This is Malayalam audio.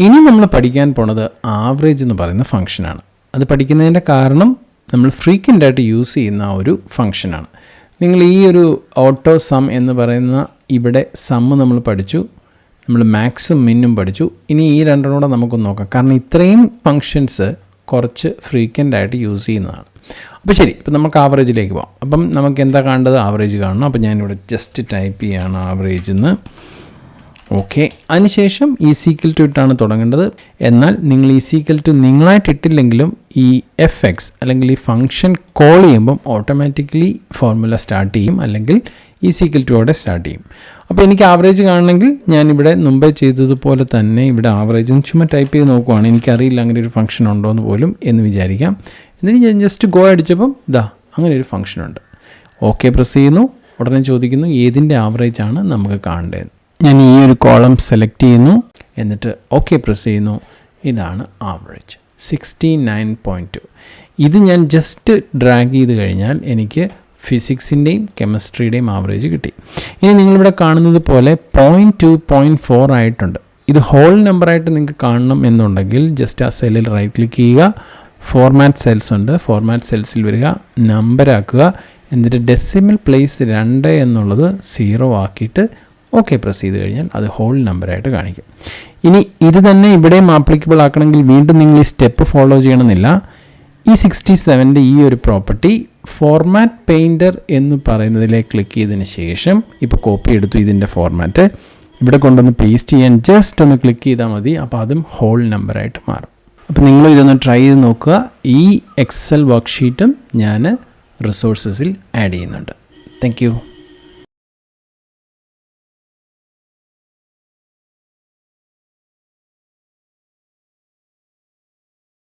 ഇനി നമ്മൾ പഠിക്കാൻ പോണത് ആവറേജ് എന്ന് പറയുന്ന ഫംഗ്ഷനാണ്. അത് പഠിക്കുന്നതിൻ്റെ കാരണം നമ്മൾ ഫ്രീക്വൻ്റ് ആയിട്ട് യൂസ് ചെയ്യുന്ന ഒരു ഫംഗ്ഷനാണ്. നിങ്ങൾ ഈ ഒരു ഓട്ടോ സം എന്ന് പറയുന്ന ഇവിടെ സമ്മ് നമ്മൾ പഠിച്ചു, നമ്മൾ മാക്സും മിന്നും പഠിച്ചു. ഇനി ഈ രണ്ടെണ്ണം കൂടെ നമുക്കൊന്ന് നോക്കാം, കാരണം ഇത്രയും ഫങ്ഷൻസ് കുറച്ച് ഫ്രീക്വൻ്റ് ആയിട്ട് യൂസ് ചെയ്യുന്നതാണ്. അപ്പോൾ ശരി, ഇപ്പം നമുക്ക് ആവറേജിലേക്ക് പോകാം. അപ്പം നമുക്ക് എന്താ കാണേണ്ടത്? ആവറേജ് കാണണം. അപ്പോൾ ഞാനിവിടെ ജസ്റ്റ് ടൈപ്പ് ചെയ്യാണ് ആവറേജ് എന്ന്. ഓക്കെ, അതിനുശേഷം ഈക്വൽ ടു ഇട്ടാണ് തുടങ്ങേണ്ടത്. എന്നാൽ നിങ്ങൾ ഈക്വൽ ടു നിങ്ങളായിട്ട് ഇട്ടില്ലെങ്കിലും ഈ fx അല്ലെങ്കിൽ ഈ ഫംഗ്ഷൻ കോൾ ചെയ്യുമ്പം ഓട്ടോമാറ്റിക്കലി ഫോർമുല സ്റ്റാർട്ട് ചെയ്യും, അല്ലെങ്കിൽ ഈക്വൽ ടുയോടെ സ്റ്റാർട്ട് ചെയ്യും. അപ്പോൾ എനിക്ക് ആവറേജ് കാണണമെങ്കിൽ ഞാനിവിടെ മുമ്പേ ചെയ്തതുപോലെ തന്നെ ഇവിടെ ആവറേജ് ചുമ്മാ ടൈപ്പ് ചെയ്ത് നോക്കുവാണ്. എനിക്കറിയില്ല അങ്ങനെ ഒരു ഫംഗ്ഷൻ ഉണ്ടോ എന്ന് പോലും എന്ന് വിചാരിക്കാം. എന്നിട്ട് ഞാൻ ജസ്റ്റ് ഗോ അടിച്ചപ്പം ഇതാ അങ്ങനെ ഒരു ഫംഗ്ഷൻ ഉണ്ട്. ഓക്കെ പ്രസ് ചെയ്യുന്നു. ഉടനെ ചോദിക്കുന്നു ഏതിൻ്റെ ആവറേജ് ആണ് നമുക്ക് കാണേണ്ടത്. ഞാൻ ഈ ഒരു കോളം സെലക്ട് ചെയ്യുന്നു, എന്നിട്ട് ഓക്കെ പ്രസ് ചെയ്യുന്നു. ഇതാണ് ആവറേജ് 69.2. ഇത് ഞാൻ ജസ്റ്റ് ഡ്രാഗ് ചെയ്ത് കഴിഞ്ഞാൽ എനിക്ക് ഫിസിക്സിൻ്റെയും കെമിസ്ട്രിയുടെയും ആവറേജ് കിട്ടി. ഇനി നിങ്ങളിവിടെ കാണുന്നത് പോലെ 0.2 0.4 ആയിട്ടുണ്ട്. ഇത് ഹോൾ നമ്പറായിട്ട് നിങ്ങൾക്ക് കാണണം എന്നുണ്ടെങ്കിൽ ജസ്റ്റ് ആ സെല്ലിൽ റൈറ്റ് ക്ലിക്ക് ചെയ്യുക, ഫോർമാറ്റ് സെൽസ് ഉണ്ട്, ഫോർമാറ്റ് സെൽസിൽ വരിക, നമ്പർ ആക്കുക, എന്നിട്ട് ഡെസിമൽ പ്ലേസ് 2 എന്നുള്ളത് 0 ആക്കിയിട്ട് ഓക്കെ പ്രസ് ചെയ്ത് കഴിഞ്ഞാൽ അത് ഹോൾ നമ്പറായിട്ട് കാണിക്കും. ഇനി ഇത് തന്നെ ഇവിടെയും ആപ്ലിക്കബിൾ ആക്കണമെങ്കിൽ വീണ്ടും നിങ്ങൾ ഈ സ്റ്റെപ്പ് ഫോളോ ചെയ്യണമെന്നില്ല. ഈ 67ൻ്റെ ഈ ഒരു പ്രോപ്പർട്ടി ഫോർമാറ്റ് പെയിൻറ്റർ എന്ന് പറയുന്നതിലേക്ക് ക്ലിക്ക് ചെയ്തതിന് ശേഷം ഇപ്പോൾ കോപ്പി എടുത്തു ഇതിൻ്റെ ഫോർമാറ്റ്, ഇവിടെ കൊണ്ടുവന്ന് പേസ്റ്റ് ചെയ്യാൻ ജസ്റ്റ് ഒന്ന് ക്ലിക്ക് ചെയ്താൽ മതി. അപ്പോൾ അതും ഹോൾ നമ്പറായിട്ട് മാറും. അപ്പോൾ നിങ്ങൾ ഇതൊന്ന് ട്രൈ ചെയ്ത് നോക്കുക. ഈ എക്സൽ വർക്ക്ഷീറ്റും ഞാൻ റിസോഴ്സസിൽ ആഡ് ചെയ്യുന്നുണ്ട്. Thank you.